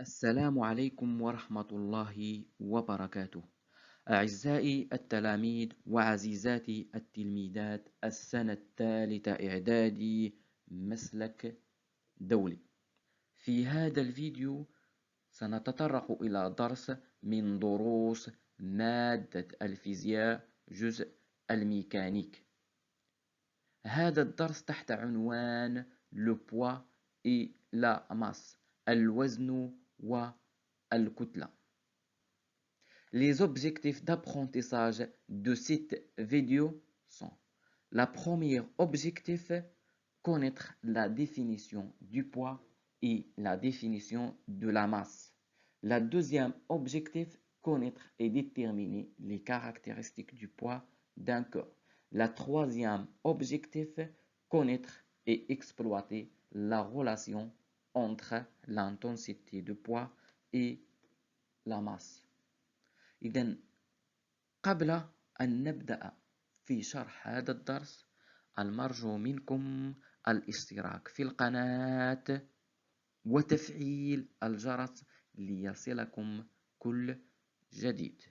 السلام عليكم ورحمة الله وبركاته. أعزائي التلاميذ وعزيزاتي التلميذات السنة الثالثة إعدادي مسلك دولي. في هذا الفيديو سنتطرق إلى درس من دروس مادة الفيزياء جزء الميكانيك. هذا الدرس تحت عنوان Le poids et la masse، الوزن والكتلة. Les objectifs d'apprentissage de cette vidéo sont: la première objectif, connaître la définition du poids et la définition de la masse. La deuxième objectif, connaître et déterminer les caractéristiques du poids d'un corps. La troisième objectif, connaître et exploiter la relation entre l'intensité de poids et la masse. إذن قبل أن نبدأ في شرح هذا الدرس المرجو منكم الاشتراك في القناة وتفعيل الجرس ليصلكم كل جديد.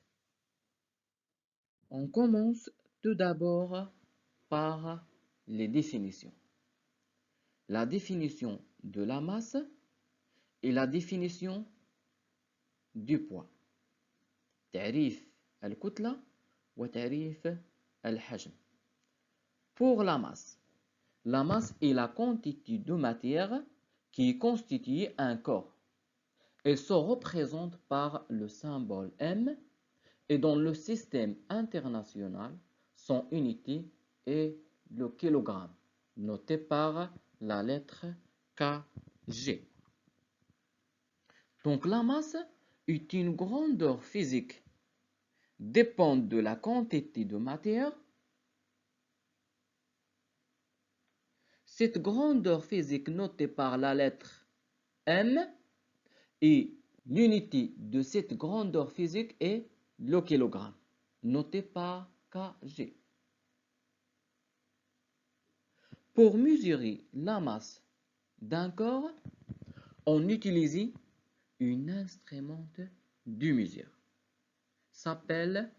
On commence tout d'abord par les définitions. La définition de la masse et la définition du poids. تعريف الكتلة وتعريف الحجم. Pour la masse est la quantité de matière qui constitue un corps. Elle se représente par le symbole M et dans le système international, son unité est le kilogramme, noté par la lettre kg. Donc la masse est une grandeur physique dépend de la quantité de matière. Cette grandeur physique notée par la lettre M et l'unité de cette grandeur physique est le kilogramme, noté par kg. Pour mesurer la masse d'un corps, on utilise un instrument de mesure. S'appelle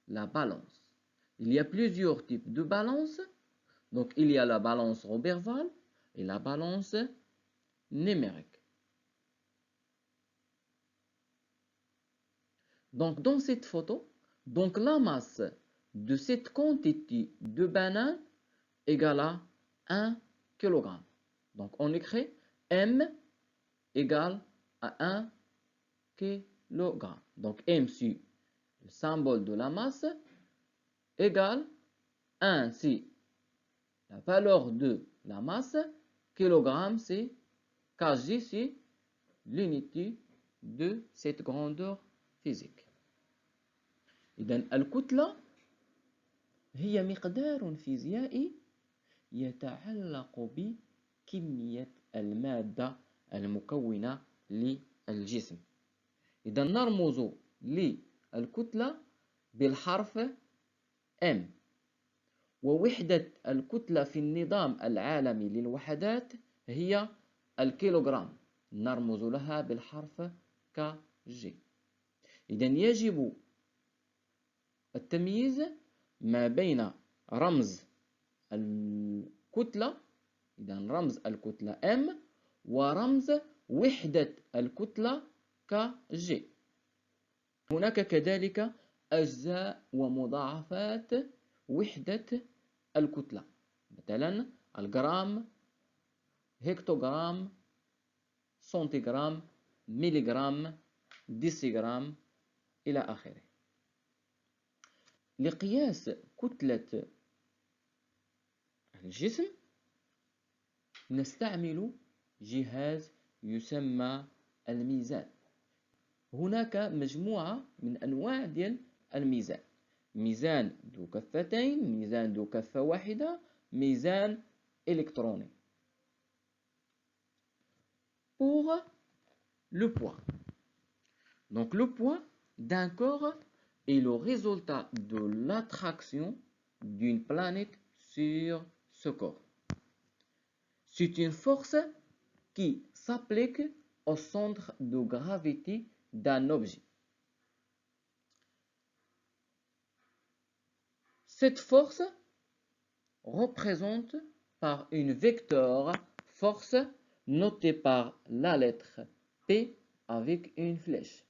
la balance. Il y a plusieurs types de balance. Donc, il y a la balance Roberval et la balance numérique. Donc, dans cette photo, donc la masse de cette quantité de bananes égale à 1 kg. Donc, on écrit M égale à 1 kg. Donc, M c'est le symbole de la masse égale 1 c'est la valeur de la masse, kilogramme c'est kg, c'est l'unité de cette grandeur physique. إذن الكتلة هي مقدار فيزيائي يتعلق بكمية المادة المكونة للجسم. إذن نرمز للكتلة بالحرف M. ووحدة الكتلة في النظام العالمي للوحدات هي الكيلوغرام، نرمز لها بالحرف kg. إذن يجب التمييز ما بين رمز الكتلة، إذن رمز الكتلة M ورمز وحدة الكتلة kg. هناك كذلك أجزاء ومضاعفات وحدة الكتلة، مثلا الجرام، هكتوغرام، سنتيغرام، ميليغرام، ديسيغرام إلى آخره. لقياس كتلة الجسم نستعمل جهاز يسمى الميزان. هناك مجموعة من أنواع ديال الميزان: ميزان ذو كفتين، ميزان ذو كفة واحدة، ميزان électronique. Pour le poids. Donc le poids d'un corps est le résultat de l'attraction d'une planète sur ce corps. C'est une force qui s'applique au centre de gravité d'un objet. Cette force représente par une vecteur force notée par la lettre P avec une flèche.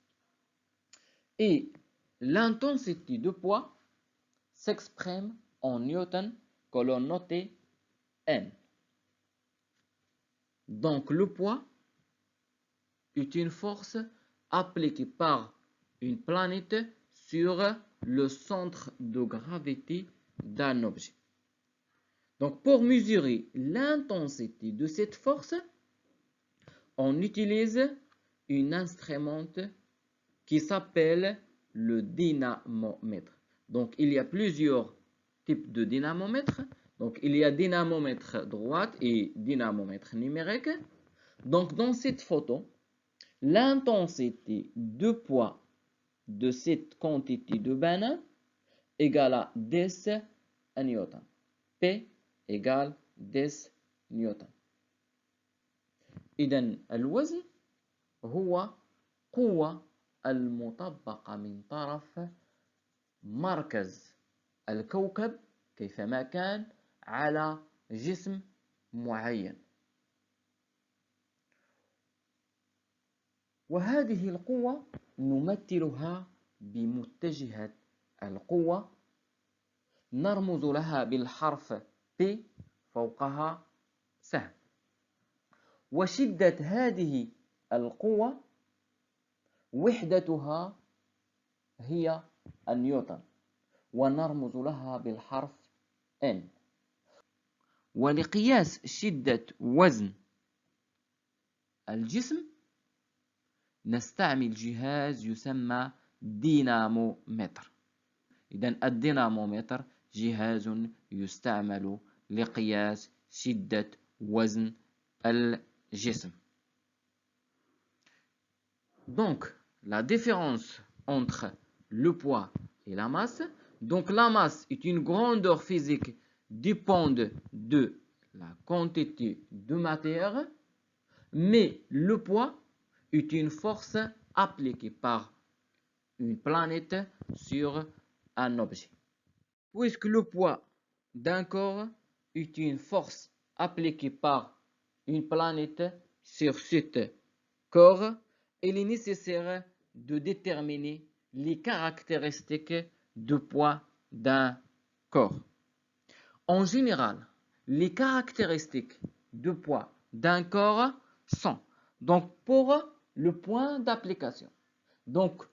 Et l'intensité de poids s'exprime en newton que l'on notait N. Donc le poids est une force appliquée par une planète sur le centre de gravité d'un objet. Donc pour mesurer l'intensité de cette force, on utilise un instrument qui s'appelle le dynamomètre. Donc il y a plusieurs types de dynamomètres. Donc il y a dynamomètre droite et dynamomètre numérique. Donc dans cette photo, l'intensité de poids de cette quantité de banane égale à 10 newtons. P égale 10 نيوتن. إذن الوزن هو قوة المطبقة من طرف مركز الكوكب كيفما كان على جسم معين. وهذه القوة نمثلها بمتجهة القوة نرمز لها بالحرف P فوقها سهم. وشدة هذه القوة وحدتها هي النيوتن ونرمز لها بالحرف N. ولقياس شدة وزن الجسم نستعمل جهاز يسمى دينامومتر. إذن الدينامومتر جهاز يستعمل لقياس شدة وزن الجسم. Donc, la différence entre le poids et la masse. Donc, la masse est une grandeur physique dépendant de la quantité de matière, mais le poids est une force appliquée par une planète sur un objet. Puisque le poids d'un corps est une force appliquée par une planète sur ce corps, il est nécessaire de déterminer les caractéristiques de poids d'un corps. En général, les caractéristiques de poids d'un corps sont, donc pour le point d'application. Donc,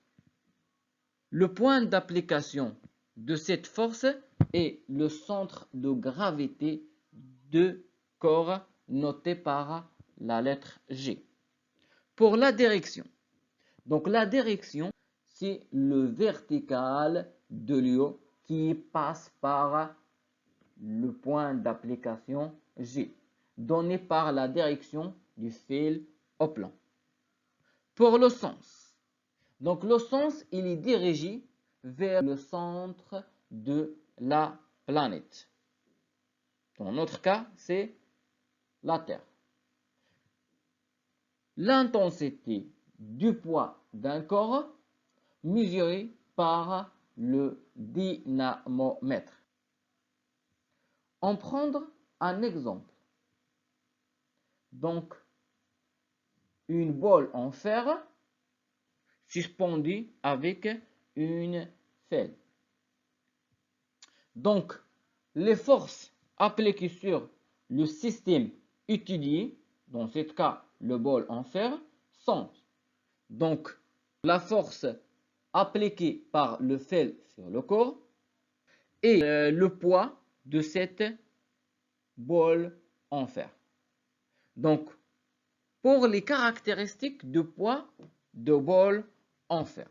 le point d'application de cette force est le centre de gravité de corps noté par la lettre G. Pour la direction, donc la direction, c'est le vertical de l'eau qui passe par le point d'application G, donné par la direction du fil au plan. Pour le sens, donc le sens, il est dirigé vers le centre de la planète. Dans notre cas, c'est la Terre. L'intensité du poids d'un corps mesurée par le dynamomètre. On prend un exemple. Donc, une bolle en fer suspendue avec une felle. Donc, les forces appliquées sur le système étudié, dans ce cas le bol en fer, sont donc la force appliquée par le fil sur le corps et le poids de cette bol en fer. Donc, pour les caractéristiques de poids de bol en fer.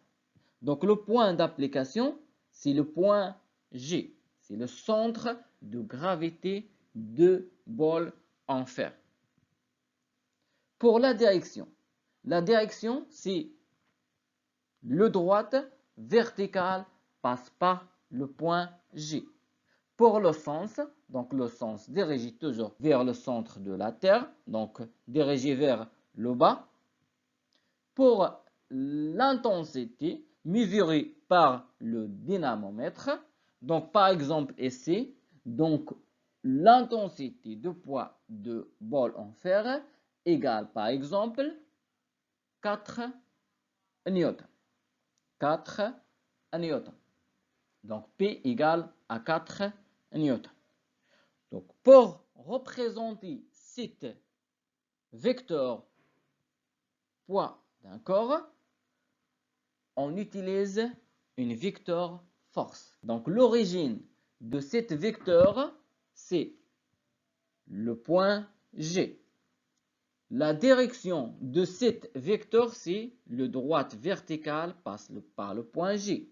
Donc, le point d'application, c'est le point G. C'est le centre de gravité de bol en fer. Pour la direction, c'est le droite vertical passe par le point G. Pour le sens, donc le sens dirigé toujours vers le centre de la Terre, donc dirigé vers le bas. pour l'intensité mesurée par le dynamomètre, donc par exemple ici, donc l'intensité de poids de bol en fer égale par exemple 4 newtons. 4 newtons. Donc P égale à 4 newtons. Donc pour représenter cet vecteur poids d'un corps, on utilise une vecteur force. Donc l'origine de cette vecteur, c'est le point G. La direction de cette vecteur, c'est le droite verticale passe par le point G.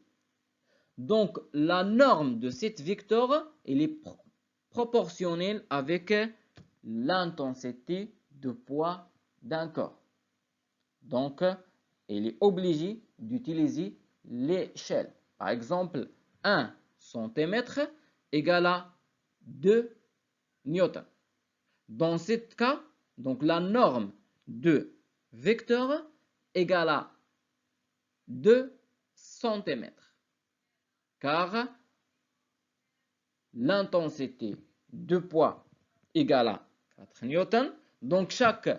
Donc la norme de cette vecteur, elle est proportionnelle avec l'intensité de poids d'un corps. Donc, elle est obligée d'utiliser l'échelle. Par exemple, 1 cm égale à 2 newtons. Dans ce cas, donc la norme de vecteur égale à 2 cm. Car l'intensité de poids égale à 4 newtons. Donc chaque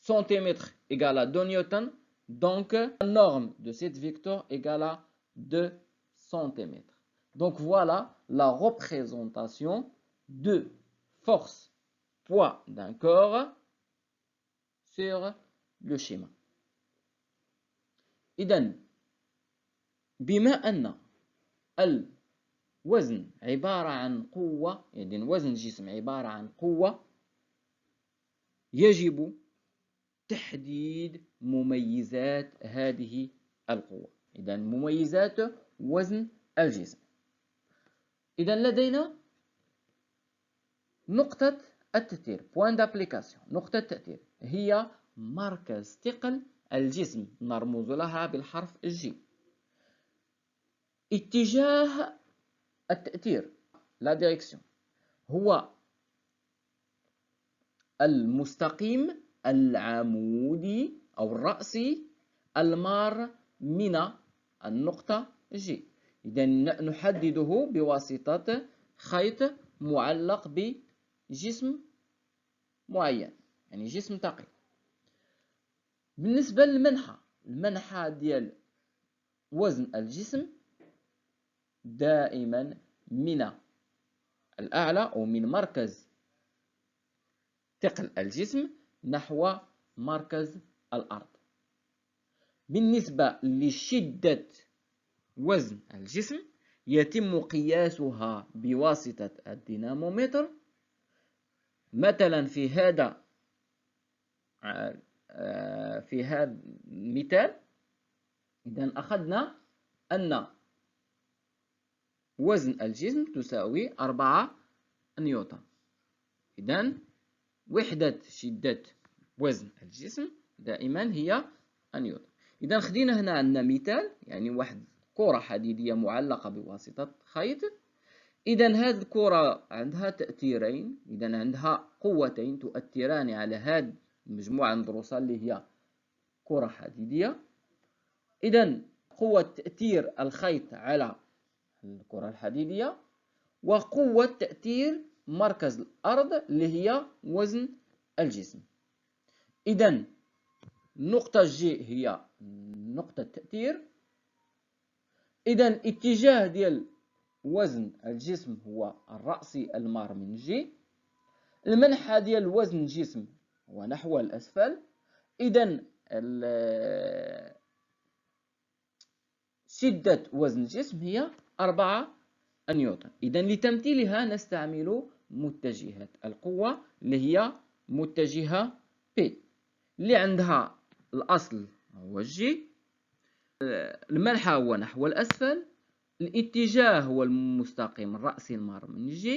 centimètre égale à 2 newtons. Donc la norme de cette vecteur égale à 2 cm. Donc voilà la représentation de force poids d'un corps sur le schéma. إذن بما أن الوزن عبارة عن قوة، يعني وزن الجسم عبارة عن قوة، يجب تحديد مميزات هذه القوة. إذن مميزات وزن الجسم. إذن لدينا نقطة التأثير point d'application. نقطة التأثير هي مركز ثقل الجسم، نرمز لها بالحرف G. اتجاه التأثير la direction هو المستقيم العمودي أو الرأسي المار من النقطة G. إذن نحدده بواسطة خيط معلق بجسم معين، يعني جسم ثقيل. بالنسبة للمنحى، المنحى ديال وزن الجسم دائما من الأعلى أو من مركز ثقل الجسم نحو مركز الأرض. بالنسبة لشدة وزن الجسم يتم قياسها بواسطة الدينامومتر. مثلا في هذا المثال، إذا أخذنا أن وزن الجسم تساوي 4 نيوتن. إذا وحدة شدة وزن الجسم دائما هي نيوتن. إذا خدينا هنا عندنا مثال، يعني واحد كرة حديدية معلقة بواسطة خيط. إذا هذه الكرة عندها تأثيرين، إذا عندها قوتين تؤثران على هذه المجموعة ندرسها اللي هي كرة حديدية. إذا قوة تأثير الخيط على الكرة الحديدية، وقوة تأثير مركز الأرض اللي هي وزن الجسم. إذا نقطة جي هي نقطة تأثير. إذا اتجاه ديال وزن الجسم هو الرأسي المار من جي. المنحى ديال وزن الجسم هو نحو الأسفل. إذا شدة وزن الجسم هي 4 نيوتن. إذا لتمثيلها نستعمل متجهات القوة اللي هي متجهة P اللي عندها الأصل هو G، المنحى هو نحو الأسفل، الاتجاه هو المستقيم الرأسي المار من G،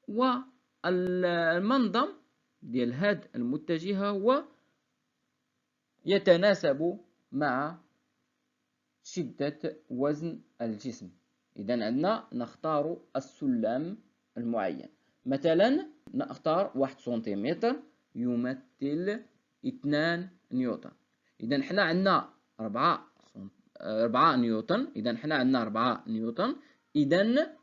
والمنظم ديال هاد المتجهة هو يتناسب مع شدة وزن الجسم. إذا عندنا نختار السلم المعين. مثلا نختار 1 سنتيمتر يمثل 2 نيوتن. إذا حنا عندنا 4 نيوتن. إذا حنا عندنا 4 نيوتن. إذا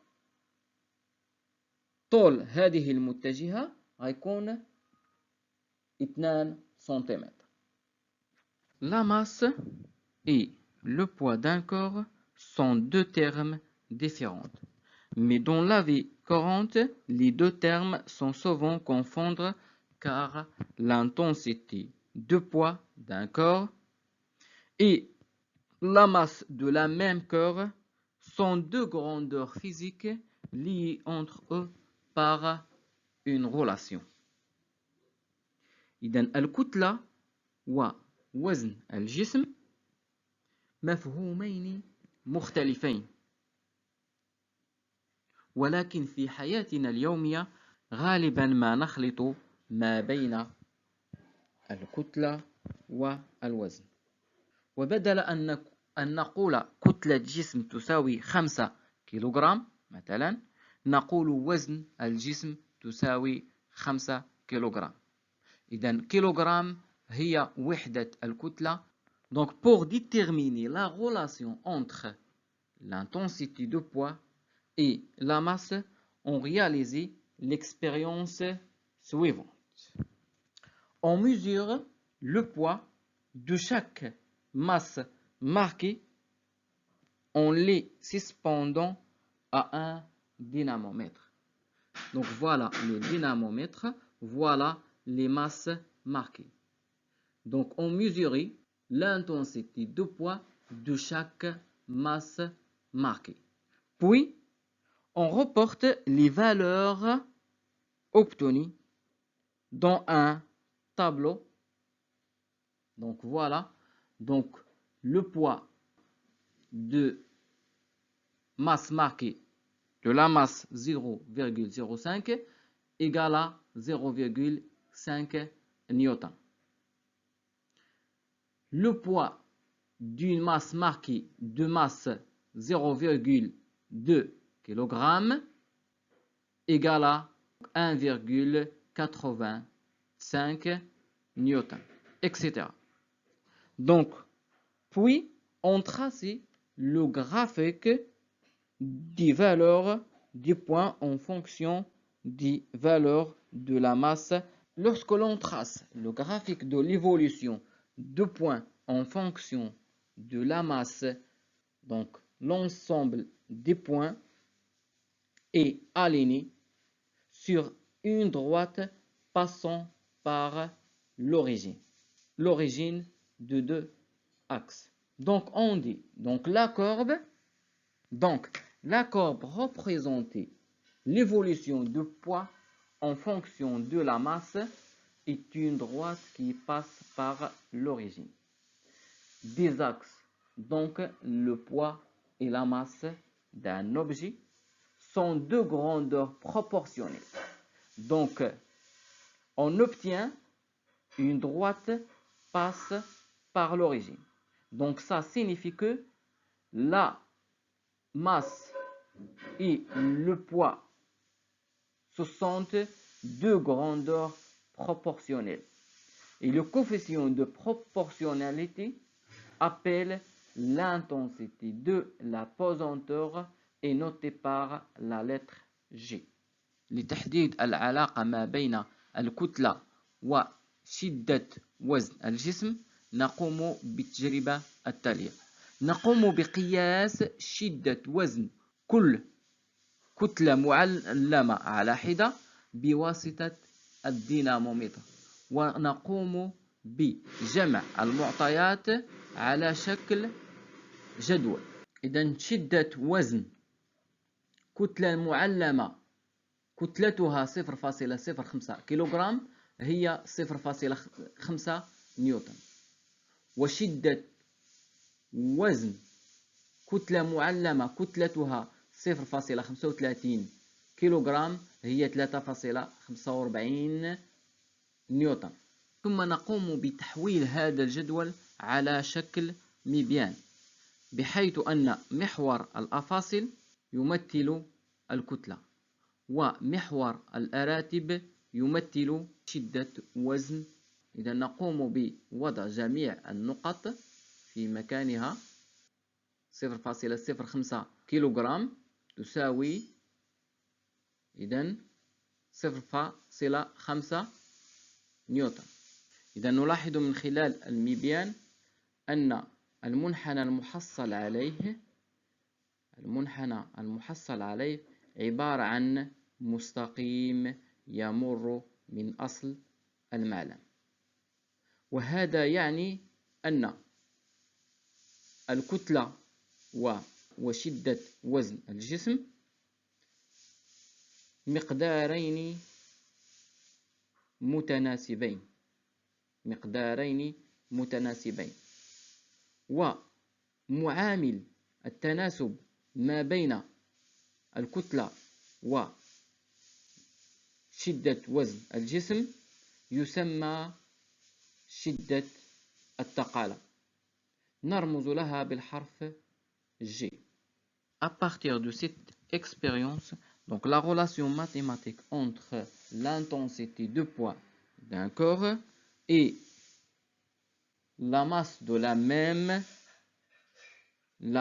طول هذه المتجهة غيكون 2 سنتيمتر. La masse et le poids d'un corps sont deux termes différents. Mais dans la vie courante, les deux termes sont souvent confondus car l'intensité de poids d'un corps et la masse de la même corps sont deux grandeurs physiques liées entre eux par une relation. إذن الكتلة ووزن الجسم مفهومين مختلفين، ولكن في حياتنا اليومية غالبا ما نخلط ما بين الكتلة والوزن. وبدل أن نقول كتلة جسم تساوي 5 كيلوغرام مثلا، نقول وزن الجسم تساوي 5 كيلوغرام. إذن كيلوغرام هي وحدة الكتلة. Donc pour déterminer la relation entre l'intensité de poids et la masse, on réalise l'expérience suivante. On mesure le poids de chaque masse marquée en les suspendant à un dynamomètre. Donc voilà le dynamomètre, voilà les masses marquées. Donc on mesure l'intensité de poids de chaque masse marquée. Puis on reporte les valeurs obtenues dans un tableau. Donc voilà, donc le poids de masse marquée de la masse 0,05 égale à 0,5 newton. Le poids d'une masse marquée de masse 0,2 kg égale à 1,85 newton, etc. Donc, puis on trace le graphique des valeurs des points en fonction des valeurs de la masse. Lorsque l'on trace le graphique de l'évolution de points en fonction de la masse, donc l'ensemble des points est aligné sur une droite passant par l'origine de deux axes. Donc on dit, la courbe représente l'évolution de poids en fonction de la masse est une droite qui passe par l'origine des axes. Donc le poids et la masse d'un objet sont de grandeur proportionnelle. Donc on obtient une droite passe par l'origine. Donc ça signifie que la masse et le poids, ce sont deux grandeurs proportionnelles. Et le coefficient de proportionnalité appelle l'intensité de la pesanteur est noté par la lettre G. لتحديد العلاقة ما بين الكتلة وشدة وزن الجسم نقوم بالتجربة التالية. نقوم بقياس شدة وزن كل كتلة معلمة على حدة بواسطة الدينامومتر، ونقوم بجمع المعطيات على شكل جدول. إذا شدة وزن كتلة معلمة كتلتها 0,05 كيلوغرام هي 0,5 نيوتن، وشدة وزن كتلة معلمة كتلتها 0,35 كيلوغرام هي 3,45 نيوتن. ثم نقوم بتحويل هذا الجدول على شكل ميبيان، بحيث أن محور الأفاصل يمثل الكتلة ومحور الأراتب يمثل شدة وزن إذا نقوم بوضع جميع النقط في مكانها. 0.05 كيلوغرام تساوي إذا 0.5 نيوتن. إذا نلاحظ من خلال المبيان أن المنحنى المحصل عليه عبارة عن مستقيم يمر من أصل المعلم، وهذا يعني أن الكتلة وشدة وزن الجسم مقدارين متناسبين، ومعامل التناسب ما بين الكتلة وشدة وزن الجسم يسمى شدة الثقالة، نرمز لها بالحرف G. À partir de cette expérience, donc la relation mathématique entre l'intensité de poids d'un corps et la masse de la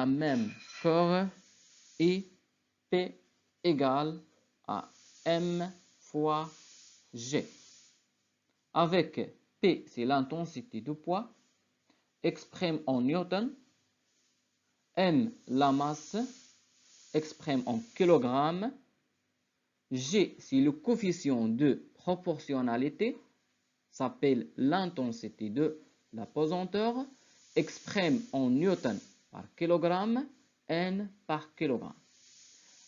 même corps est P égale à M fois G. Avec P, c'est l'intensité de poids, exprime en newton, M, la masse, exprime en kilogrammes, G, c'est le coefficient de proportionnalité, s'appelle l'intensité de la pesanteur, exprime en newton par kilogramme, N par kilogramme.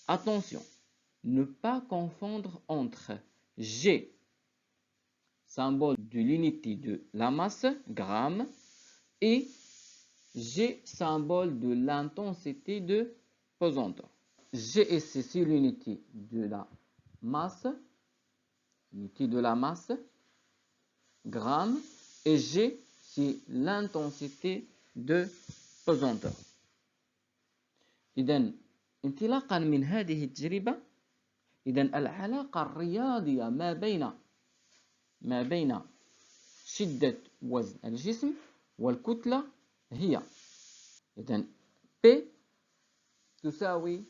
Attention, ne pas confondre entre G, symbole de l'unité de la masse, gramme, et G, symbole de l'intensité de pesanteur. G, c'est l'unité de la masse, gramme, et G, c'est l'intensité de pesanteur. إذن انطلاقا من هذه التجربة، إذن العلاقة الرياضية ما بين شدة وزن الجسم والكتلة هي إذن P تساوي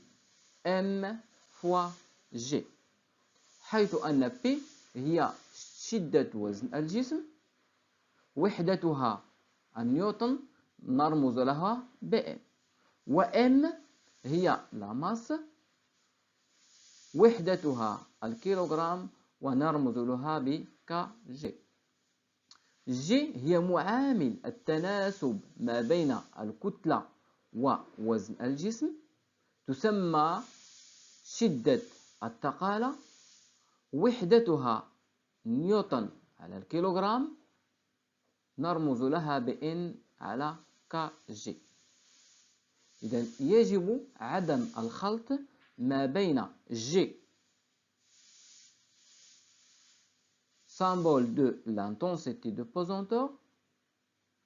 M fois G، حيث أن P هي شدة وزن الجسم، وحدتها النيوتن نرمز لها بM، وM هي لا ماس، وحدتها الكيلوغرام ونرمز لها بKG. G هي معامل التناسب ما بين الكتلة ووزن الجسم، تسمى شدة الثقالة، وحدتها نيوتن على الكيلوغرام، نرمز لها بN على KG. إذن يجب عدم الخلط ما بين G, symbole de l'intensité de pesanteur،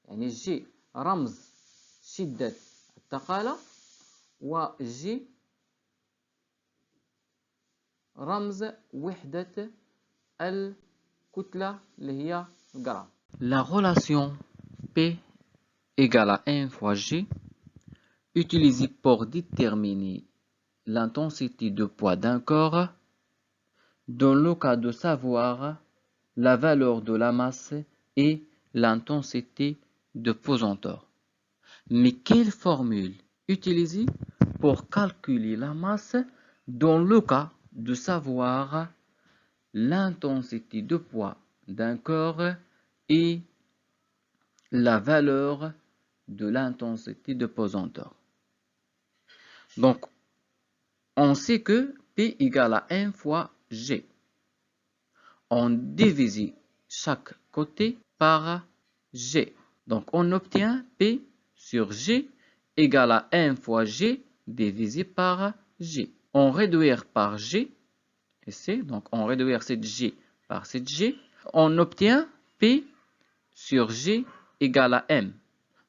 يعني G رمز شدة الثقالة، و G رمز وحدة الكتلة اللي هي الجرام. La relation P égale à 1 fois G, utilisée pour déterminer l'intensité de poids d'un corps, dans le cas de savoir la valeur de la masse et l'intensité de pesanteur. Mais quelle formule utiliser pour calculer la masse dans le cas de savoir l'intensité de poids d'un corps et la valeur de l'intensité de pesanteur? Donc, on sait que P égale à 1 fois G. On divise chaque côté par G. Donc, on obtient P sur G égale à 1 fois G divisé par G. On réduire par G, et c'est donc on réduire cette G par cette G, on obtient P sur G égale à M.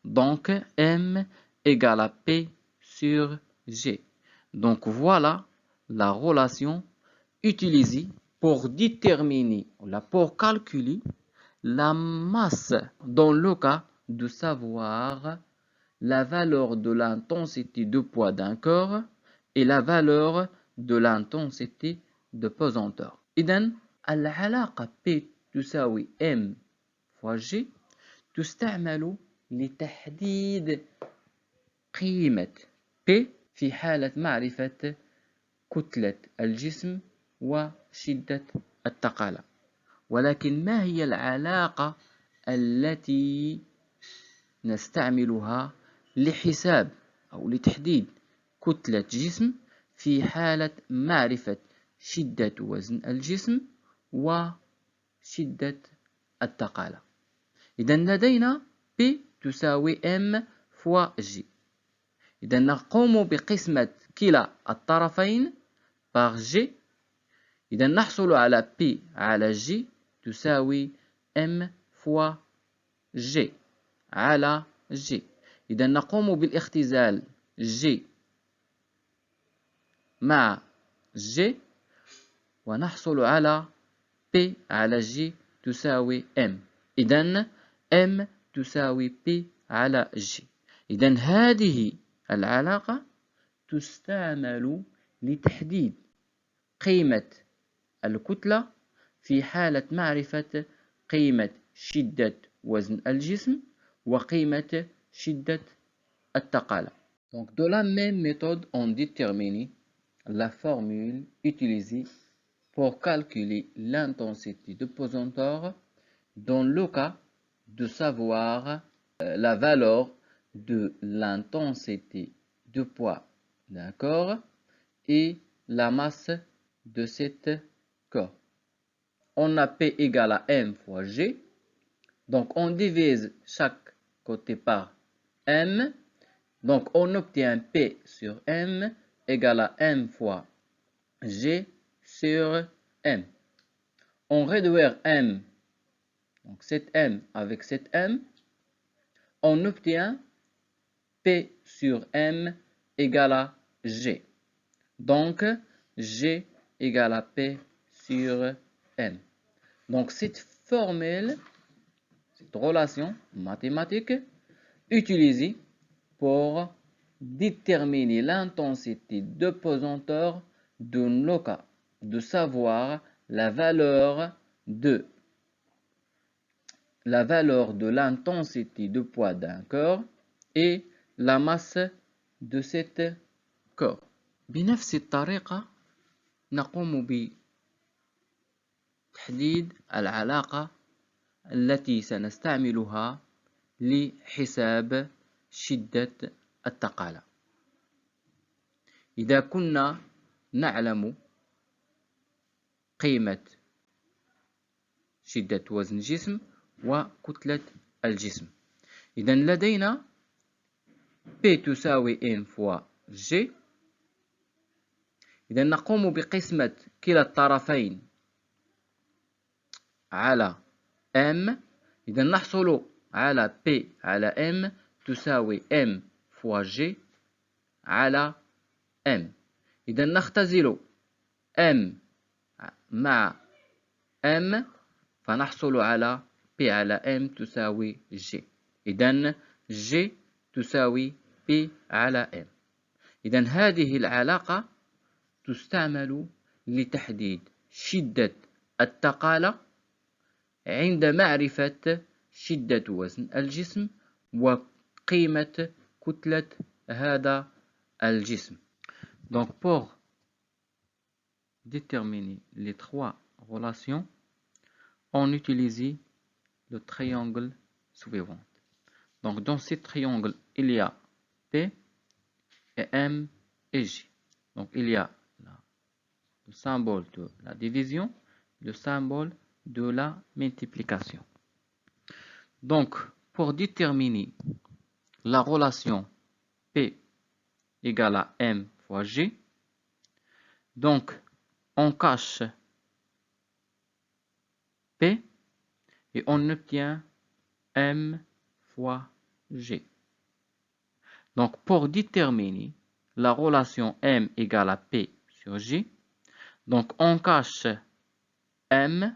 Donc, M égale à P sur G. Donc, voilà la relation utilisée pour déterminer, pour calculer la masse dans le cas de savoir la valeur de l'intensité de poids d'un corps et la valeur de l'intensité de pesanteur. إذن العلاقة P تساوي M fois G تستعمل لتحديد قيمة P في حالة معرفة كتلة الجسم وشدة الثقل. ولكن ما هي العلاقة التي نستعملها لحساب أو لتحديد كتلة جسم في حالة معرفة شدة وزن الجسم وشدة الثقل؟ إذا لدينا P تساوي M fois G. إذا نقوم بقسمة كلا الطرفين par G. إذا نحصل على P على G تساوي M fois G على G. إذا نقوم بالاختزال G مع G ونحصل على P على G تساوي M. إذا M تساوي P على G. إذا هذه العلاقة تستعمل لتحديد قيمة الكتلة في حالة معرفة قيمة شدة وزن الجسم وقيمة شدة الثقل. Donc, de la même méthode, on détermine la formule utilisée pour calculer l'intensité de pesanteur dans le cas de savoir la valeur de l'intensité de poids d'un corps et la masse de cet corps. On a P égale à M fois G. Donc, on divise chaque côté par M. Donc, on obtient P sur M égale à M fois G sur M. On réduit M, donc cet M avec cet M. On obtient P sur M égale à G. Donc, G égale à P sur M. Donc, cette formule, cette relation mathématique utilisée pour déterminer l'intensité de pesanteur de nos cas, de savoir la valeur de l'intensité de poids d'un corps et la masse de cet corps. بنفس الطريقة نقوم بتحديد العلاقة التي سنستعملها لحساب شدة الثقل. إذا كنا نعلم قيمة شدة وزن الجسم وكتلة الجسم، إذا لدينا P تساوي M fois G. إذا نقوم بقسمة كلا الطرفين على M. إذا نحصل على P على M تساوي M fois G على M. إذا نختزل M مع M فنحصل على P على M تساوي G. إذا G تساوي P على M. إذا هذه العلاقة تستعمل لتحديد شدة الثقل عند معرفة شدة وزن الجسم وقيمة كتلة هذا الجسم. Donc pour déterminer les trois relations, on utilise le triangle suivant. Donc dans ce triangle, il y a P et M et J. Donc il y a le symbole de la division, le symbole de la multiplication. Donc pour déterminer la relation P égale à M fois G, donc on cache P et on obtient M fois G. Donc pour déterminer la relation M égale à P sur G, donc on cache M,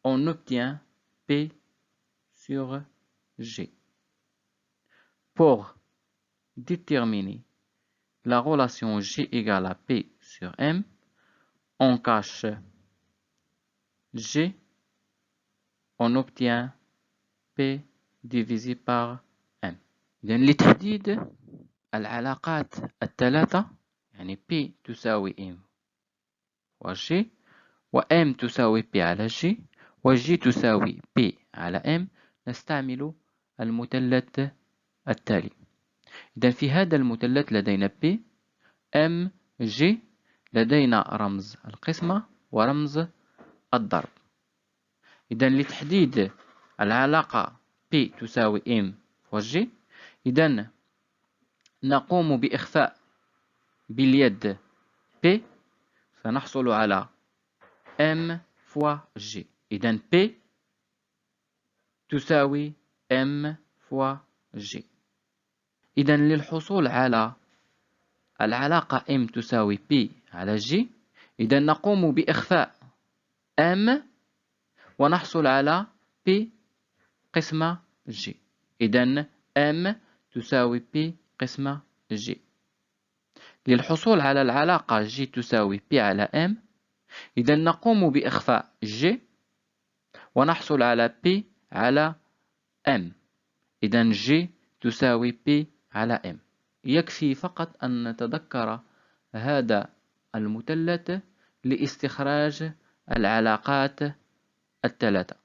on obtient P sur G. Pour déterminer la relation G égale à P sur M, on cache G, on obtient P divisé par M. إذن لتحديد العلاقات الثلاثة يعني P تساوي M و G و M تساوي P على G و G تساوي P على M نستعمل المثلث التالي. إذن في هذا المثلث لدينا P M G، لدينا رمز القسمة ورمز الضرب. إذن لتحديد العلاقة P تساوي M و G، إذن نقوم بإخفاء باليد P، سنحصل على M فوا G. إذن P تساوي M فوا G. إذن للحصول على العلاقة M تساوي P على G، إذن نقوم بإخفاء M ونحصل على P قسمة G. إذن M تساوي P قسمة G. للحصول على العلاقة G تساوي P على M، إذن نقوم بإخفاء G ونحصل على P على M. إذن G تساوي P على M. يكفي فقط أن نتذكر هذا المثلث لاستخراج العلاقات الثلاثة.